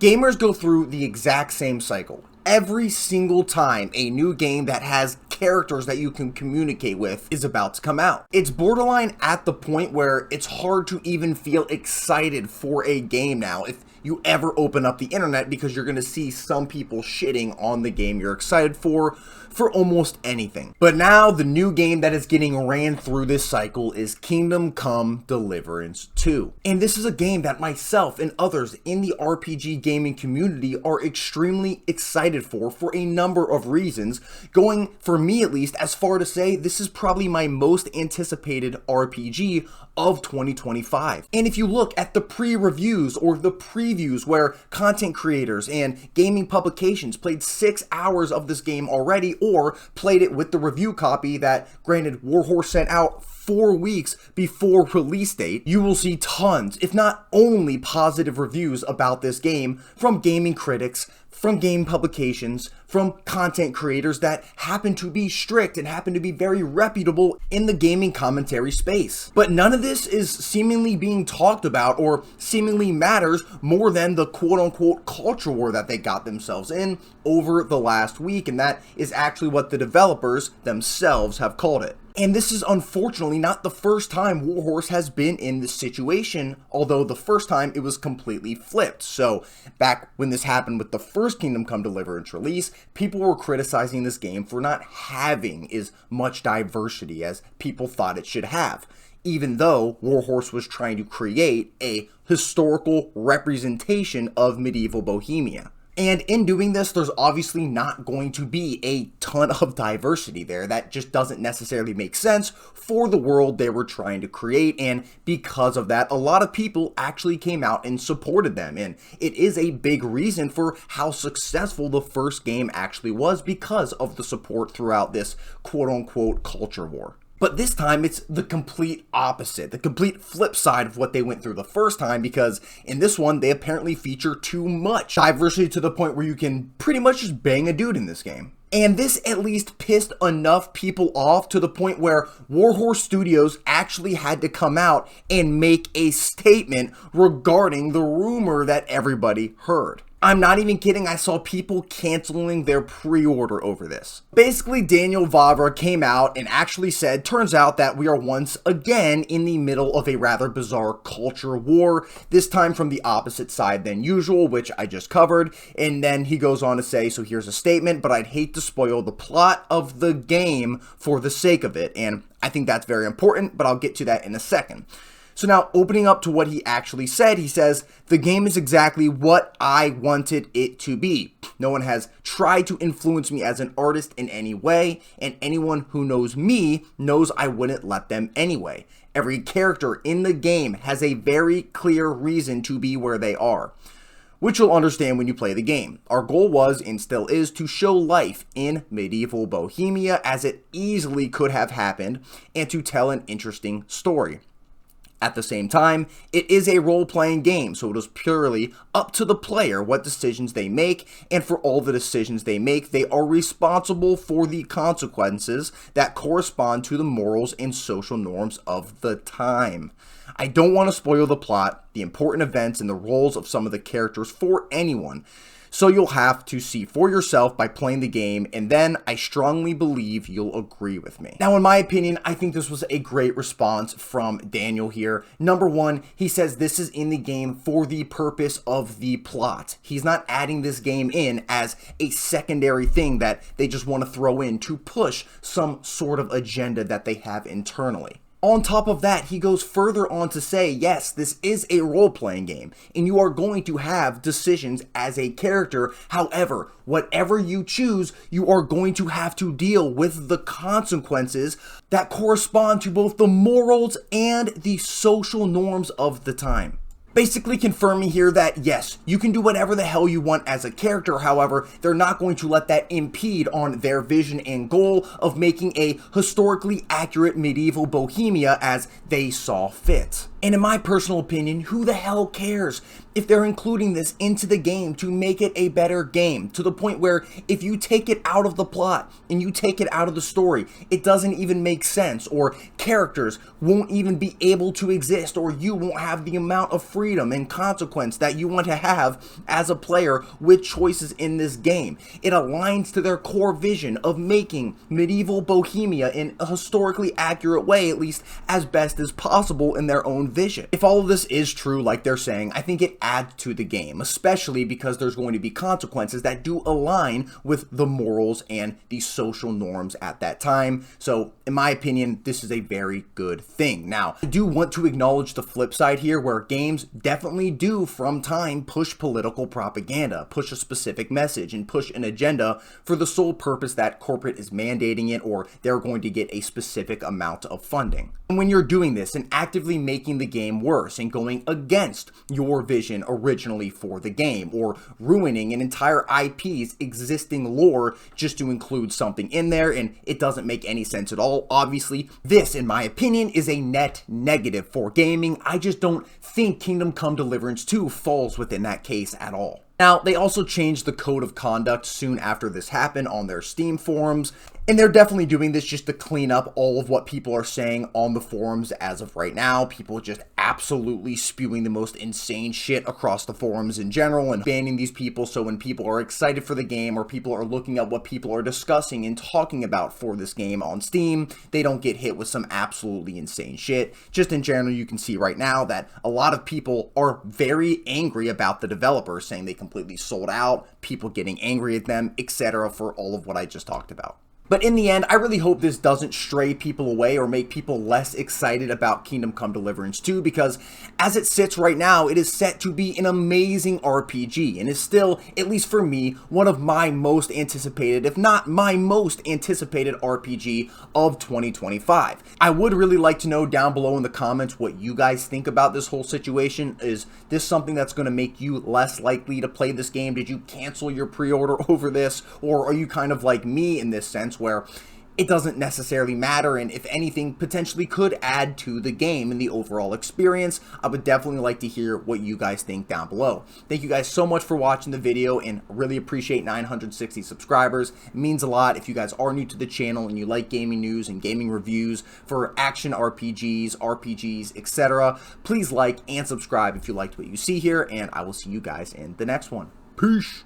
Gamers go through the exact same cycle. Every single time a new game that has characters that you can communicate with is about to come out. It's borderline at the point where it's hard to even feel excited for a game now if you ever open up the internet, because you're going to see some people shitting on the game you're excited for almost anything. But now the new game that is getting ran through this cycle is Kingdom Come Deliverance 2. And this is a game that myself and others in the RPG gaming community are extremely excited for a number of reasons, going, for me at least, as far to say this is probably my most anticipated RPG of 2025. And if you look at the pre-reviews or the previews where content creators and gaming publications played 6 hours of this game already, or played it with the review copy that, granted, Warhorse sent out 4 weeks before release date, you will see tons, if not only positive reviews about this game from gaming critics, from game publications, from content creators that happen to be strict and happen to be very reputable in the gaming commentary space. But none of this is seemingly being talked about or seemingly matters more than the quote-unquote culture war that they got themselves in over the last week, and that is actually what the developers themselves have called it. And this is unfortunately not the first time Warhorse has been in this situation, although the first time it was completely flipped. So back when this happened with the first Kingdom Come Deliverance release, people were criticizing this game for not having as much diversity as people thought it should have, even though Warhorse was trying to create a historical representation of medieval Bohemia. And in doing this, there's obviously not going to be a ton of diversity there. That just doesn't necessarily make sense for the world they were trying to create. And because of that, a lot of people actually came out and supported them. And it is a big reason for how successful the first game actually was, because of the support throughout this quote-unquote culture war. But this time, it's the complete opposite, the complete flip side of what they went through the first time, because in this one, they apparently feature too much diversity to the point where you can pretty much just bang a dude in this game. And this at least pissed enough people off to the point where Warhorse Studios actually had to come out and make a statement regarding the rumor that everybody heard. I'm not even kidding, I saw people canceling their pre-order over this. Basically, Daniel Vavra came out and actually said, turns out that we are once again in the middle of a rather bizarre culture war, this time from the opposite side than usual, which I just covered. And then he goes on to say, so here's a statement, but I'd hate to spoil the plot of the game for the sake of it. And I think that's very important, but I'll get to that in a second. So now, opening up to what he actually said, he says, the game is exactly what I wanted it to be. No one has tried to influence me as an artist in any way, and anyone who knows me knows I wouldn't let them anyway. Every character in the game has a very clear reason to be where they are, which you'll understand when you play the game. Our goal was, and still is, to show life in medieval Bohemia as it easily could have happened, and to tell an interesting story. At the same time, it is a role-playing game, so it is purely up to the player what decisions they make, and for all the decisions they make, they are responsible for the consequences that correspond to the morals and social norms of the time. I don't want to spoil the plot, the important events, and the roles of some of the characters for anyone, so you'll have to see for yourself by playing the game, and then I strongly believe you'll agree with me. Now, in my opinion, I think this was a great response from Daniel here. Number one, he says this is in the game for the purpose of the plot. He's not adding this game in as a secondary thing that they just want to throw in to push some sort of agenda that they have internally. On top of that, he goes further on to say, yes, this is a role-playing game, and you are going to have decisions as a character. However, whatever you choose, you are going to have to deal with the consequences that correspond to both the morals and the social norms of the time. Basically confirming here that, yes, you can do whatever the hell you want as a character, however, they're not going to let that impede on their vision and goal of making a historically accurate medieval Bohemia as they saw fit. And in my personal opinion, who the hell cares if they're including this into the game to make it a better game, to the point where if you take it out of the plot and you take it out of the story, it doesn't even make sense, or characters won't even be able to exist, or you won't have the amount of freedom and consequence that you want to have as a player with choices in this game. It aligns to their core vision of making medieval Bohemia in a historically accurate way, at least as best as possible in their own vision. If all of this is true, like they're saying, I think it adds to the game, especially because there's going to be consequences that do align with the morals and the social norms at that time. So in my opinion, this is a very good thing. Now, I do want to acknowledge the flip side here, where games definitely do from time push political propaganda, push a specific message, and push an agenda for the sole purpose that corporate is mandating it, or they're going to get a specific amount of funding. And when you're doing this and actively making the game worse and going against your vision originally for the game, or ruining an entire IP's existing lore just to include something in there, and it doesn't make any sense at all, obviously, this, in my opinion, is a net negative for gaming. I just don't think Kingdom Come Deliverance 2 falls within that case at all. Now, they also changed the code of conduct soon after this happened on their Steam forums, and they're definitely doing this just to clean up all of what people are saying on the forums as of right now. People just absolutely spewing the most insane shit across the forums in general and banning these people, so when people are excited for the game or people are looking at what people are discussing and talking about for this game on Steam, they don't get hit with some absolutely insane shit. Just in general, you can see right now that a lot of people are very angry about the developers, saying they completely sold out, people getting angry at them, etc., for all of what I just talked about. But in the end, I really hope this doesn't stray people away or make people less excited about Kingdom Come Deliverance 2, because as it sits right now, it is set to be an amazing RPG and is still, at least for me, one of my most anticipated, if not my most anticipated RPG of 2025. I would really like to know down below in the comments what you guys think about this whole situation. Is this something that's going to make you less likely to play this game? Did you cancel your pre-order over this? Or are you kind of like me in this sense, where it doesn't necessarily matter, and if anything, potentially could add to the game and the overall experience? I would definitely like to hear what you guys think down below. Thank you guys so much for watching the video, and really appreciate 960 subscribers. It means a lot. If you guys are new to the channel and you like gaming news and gaming reviews for action RPGs, etc., please like and subscribe if you liked what you see here, and I will see you guys in the next one. Peace!